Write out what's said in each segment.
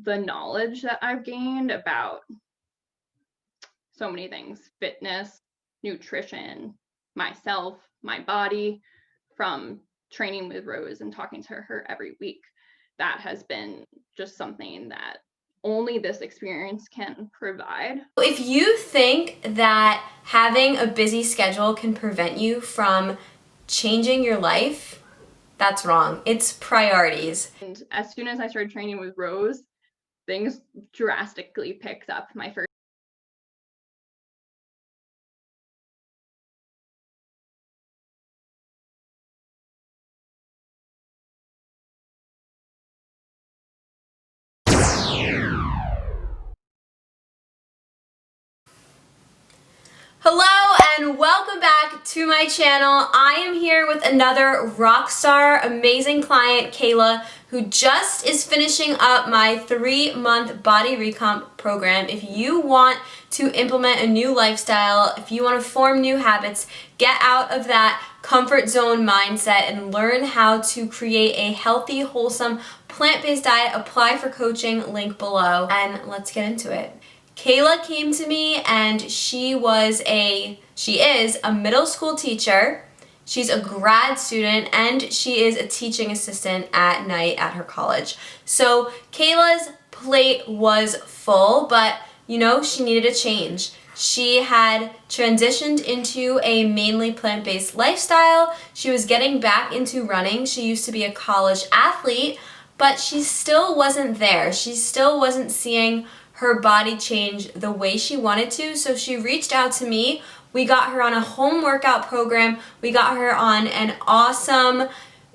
the knowledge that I've gained about so many things, fitness, nutrition, myself, my body, from training with Rose and talking to her every week. That has been just something that only this experience can provide. If you think that having a busy schedule can prevent you from changing your life, that's wrong. It's priorities. And as soon as I started training with Rose, things drastically picked up. My first Hello and welcome back to my channel. I am here with another rock star, amazing client, Kayla, who just is finishing up my 3-month body recomp program. If you want to implement a new lifestyle, if you want to form new habits, get out of that comfort zone mindset and learn how to create a healthy, wholesome, plant-based diet, apply for coaching, link below, and let's get into it. Kayla came to me and she is a middle school teacher. She's a grad student and she is a teaching assistant at night at her college. So Kayla's plate was full, but she needed a change. She had transitioned into a mainly plant-based lifestyle. She was getting back into running. She used to be a college athlete, but she still wasn't there. She still wasn't seeing her body change the way she wanted to, so she reached out to me. We got her on a home workout program. We got her on an awesome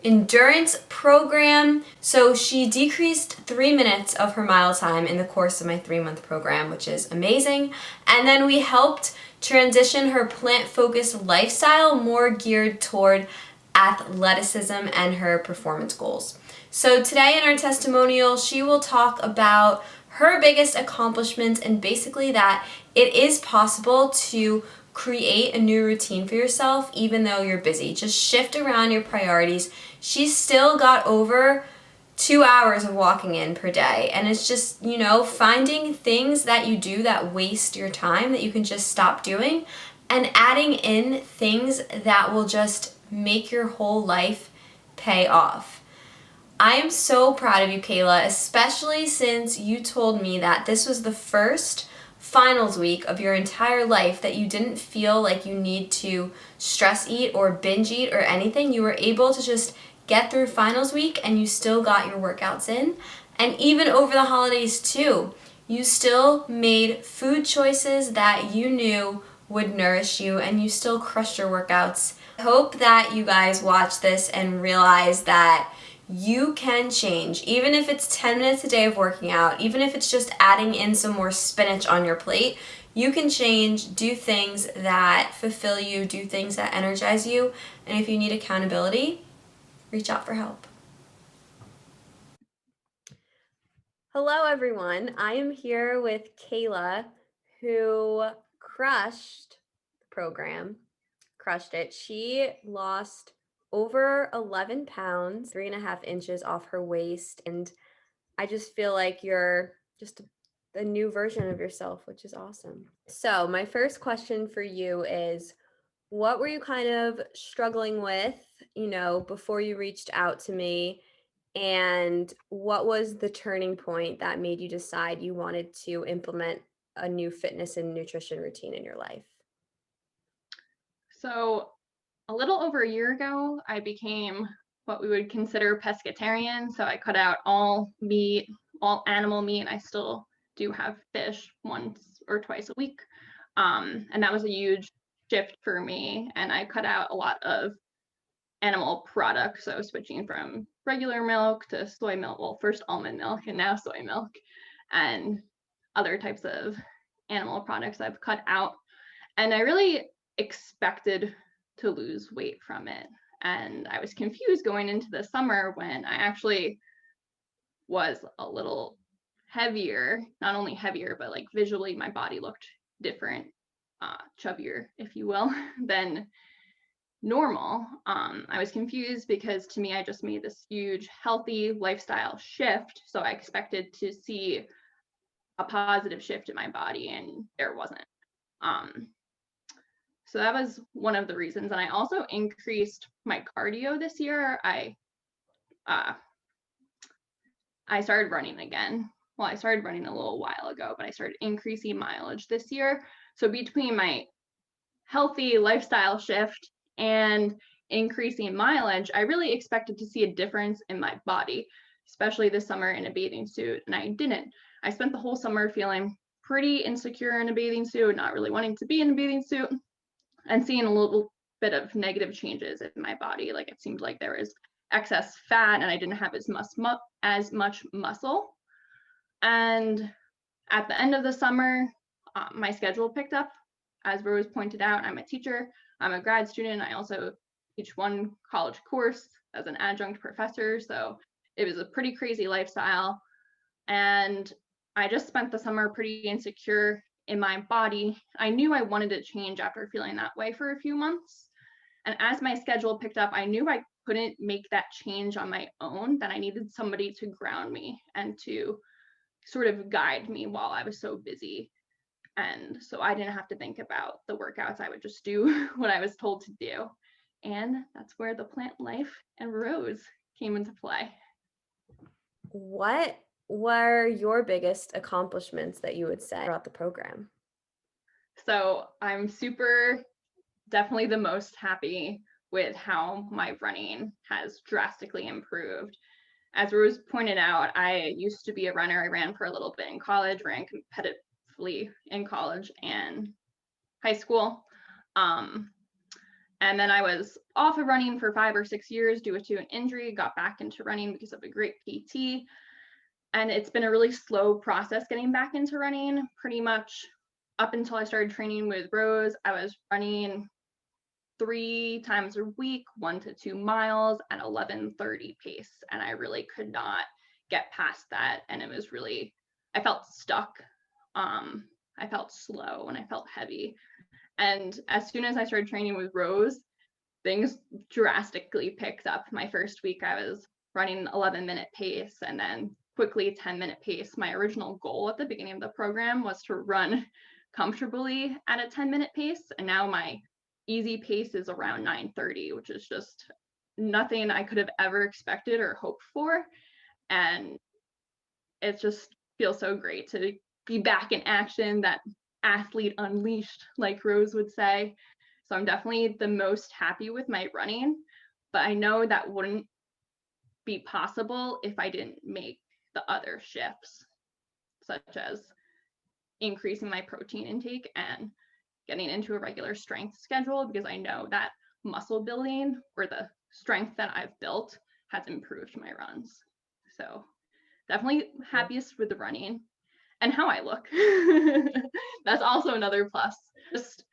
endurance program. So she decreased 3 minutes of her mile time in the course of my 3-month program, which is amazing. And then we helped transition her plant-focused lifestyle more geared toward athleticism and her performance goals. So today in our testimonial, she will talk about her biggest accomplishments and basically that it is possible to create a new routine for yourself even though you're busy. Just shift around your priorities. She still got over 2 hours of walking in per day, and it's just, finding things that you do that waste your time that you can just stop doing and adding in things that will just make your whole life pay off. I am so proud of you, Kayla, especially since you told me that this was the first finals week of your entire life that you didn't feel like you need to stress eat or binge eat or anything. You were able to just get through finals week and you still got your workouts in. And even over the holidays too, you still made food choices that you knew would nourish you and you still crushed your workouts. I hope that you guys watch this and realize that you can change, even if it's 10 minutes a day of working out, even if it's just adding in some more spinach on your plate. You can change, do things that fulfill you, do things that energize you, and if you need accountability, reach out for help. Hello everyone, I am here with Kayla, who crushed the program, crushed it. She lost over 11 pounds, 3.5 inches off her waist. And I just feel like you're just a new version of yourself, which is awesome. So my first question for you is, what were you kind of struggling with, before you reached out to me? And what was the turning point that made you decide you wanted to implement a new fitness and nutrition routine in your life? So a little over a year ago, I became what we would consider pescatarian. So I cut out all meat, all animal meat. I still do have fish once or twice a week. And that was a huge shift for me. And I cut out a lot of animal products. So switching from regular milk to soy milk, well, first almond milk and now soy milk, and other types of animal products I've cut out. And I really expected to lose weight from it. And I was confused going into the summer when I actually was a little heavier, not only heavier, but like visually my body looked different, chubbier, if you will, than normal. I was confused because to me, I just made this huge healthy lifestyle shift. So I expected to see a positive shift in my body, and there wasn't. Um, so that was one of the reasons. And I also increased my cardio this year. Uh, I started running again. Well, I started running a little while ago, but I started increasing mileage this year. So between my healthy lifestyle shift and increasing mileage, I really expected to see a difference in my body, especially this summer in a bathing suit. And I didn't. I spent the whole summer feeling pretty insecure in a bathing suit, not really wanting to be in a bathing suit, and seeing a little bit of negative changes in my body. Like it seemed like there was excess fat and I didn't have as much muscle. And at the end of the summer, my schedule picked up. As Rose pointed out, I'm a teacher, I'm a grad student. I also teach one college course as an adjunct professor. So it was a pretty crazy lifestyle. And I just spent the summer pretty insecure in my body. I knew I wanted to change after feeling that way for a few months. And as my schedule picked up, I knew I couldn't make that change on my own, that I needed somebody to ground me and to sort of guide me while I was so busy. And so I didn't have to think about the workouts. I would just do what I was told to do. And that's where the plant life and Rose came into play. What were your biggest accomplishments that you would say throughout the program? So I'm definitely the most happy with how my running has drastically improved. As Rose pointed out, I used to be a runner. I ran for a little bit in college, ran competitively in college and high school. And then I was off of running for 5 or 6 years due to an injury, got back into running because of a great PT. And it's been a really slow process getting back into running. Pretty much up until I started training with Rose, I was running 3 times a week, 1 to 2 miles at 11:30 pace. And I really could not get past that. And it was really, I felt stuck. I felt slow and I felt heavy. And as soon as I started training with Rose, things drastically picked up. My first week, I was running 11-minute pace and then quickly 10-minute pace. My original goal at the beginning of the program was to run comfortably at a 10-minute pace. And now my easy pace is around 9:30, which is just nothing I could have ever expected or hoped for. And it just feels so great to be back in action, that athlete unleashed, like Rose would say. So I'm definitely the most happy with my running, but I know that wouldn't be possible if I didn't make the other shifts, such as increasing my protein intake and getting into a regular strength schedule, because I know that muscle building or the strength that I've built has improved my runs. So definitely happiest with the running and how I look. That's also another plus. Just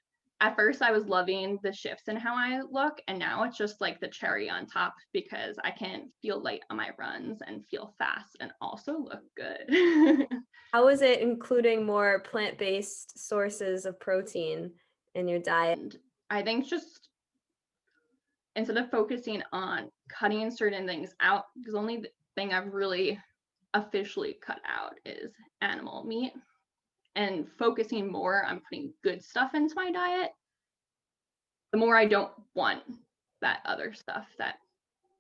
at first I was loving the shifts in how I look, and now it's just like the cherry on top because I can feel light on my runs and feel fast and also look good. How is it including more plant-based sources of protein in your diet? And I think just instead of focusing on cutting certain things out, because the only thing I've really officially cut out is animal meat, and focusing more on putting good stuff into my diet, the more I don't want that other stuff that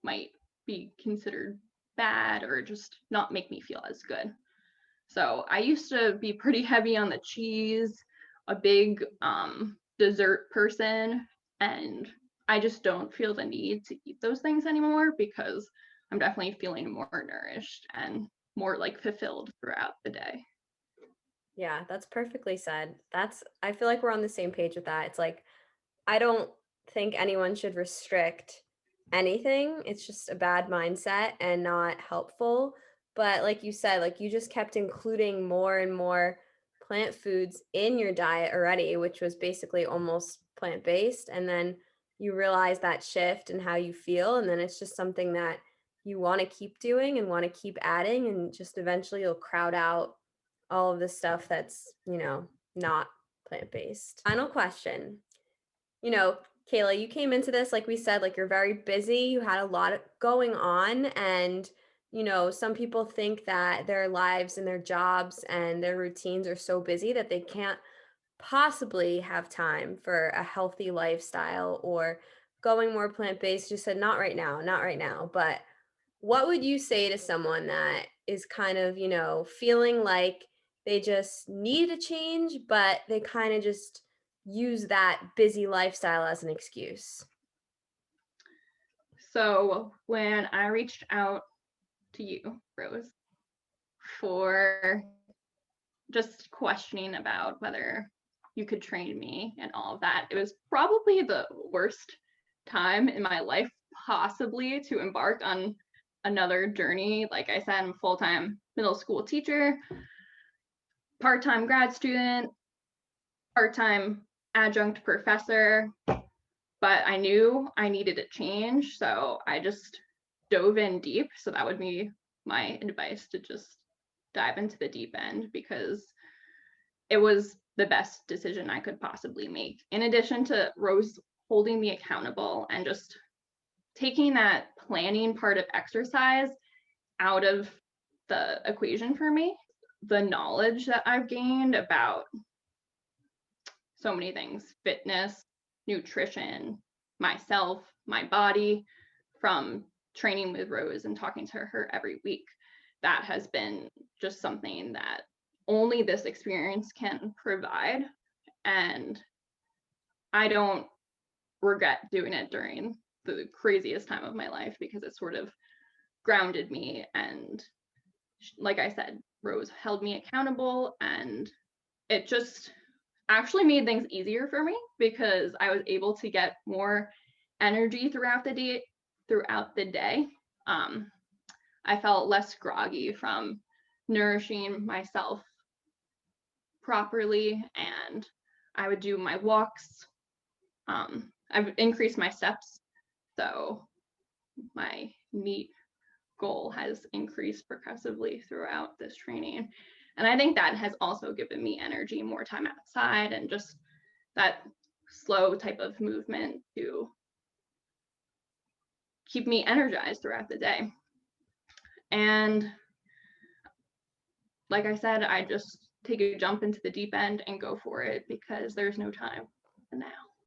might be considered bad or just not make me feel as good. So I used to be pretty heavy on the cheese, a big dessert person, and I just don't feel the need to eat those things anymore because I'm definitely feeling more nourished and more like fulfilled throughout the day. Yeah, that's perfectly said. I feel like we're on the same page with that. It's like, I don't think anyone should restrict anything. It's just a bad mindset and not helpful. But like you said, like you just kept including more and more plant foods in your diet already, which was basically almost plant-based. And then you realize that shift and how you feel. And then it's just something that you want to keep doing and want to keep adding. And just eventually you'll crowd out all of the stuff that's, not plant-based. Final question. Kayla, you came into this, like we said, like you're very busy, you had a lot going on, and some people think that their lives and their jobs and their routines are so busy that they can't possibly have time for a healthy lifestyle or going more plant-based. You said not right now, not right now. But what would you say to someone that is kind of, feeling like they just need a change, but they kind of just use that busy lifestyle as an excuse? So when I reached out to you, Rose, for just questioning about whether you could train me and all of that, it was probably the worst time in my life possibly to embark on another journey. Like I said, I'm a full-time middle school teacher, part-time grad student, part-time adjunct professor, but I knew I needed a change, so I just dove in deep. So that would be my advice, to just dive into the deep end, because it was the best decision I could possibly make. In addition to Rose holding me accountable and just taking that planning part of exercise out of the equation for me, the knowledge that I've gained about so many things: fitness, nutrition, myself, my body, from training with Rose and talking to her every week. That has been just something that only this experience can provide. And I don't regret doing it during the craziest time of my life, because it sort of grounded me. And like I said, Rose held me accountable, and it just actually made things easier for me, because I was able to get more energy throughout the day. I felt less groggy from nourishing myself properly, and I would do my walks. I've increased my steps, so my meet goal has increased progressively throughout this training. And I think that has also given me energy, more time outside, and just that slow type of movement to keep me energized throughout the day. And like I said, I just take a jump into the deep end and go for it, because there's no time now.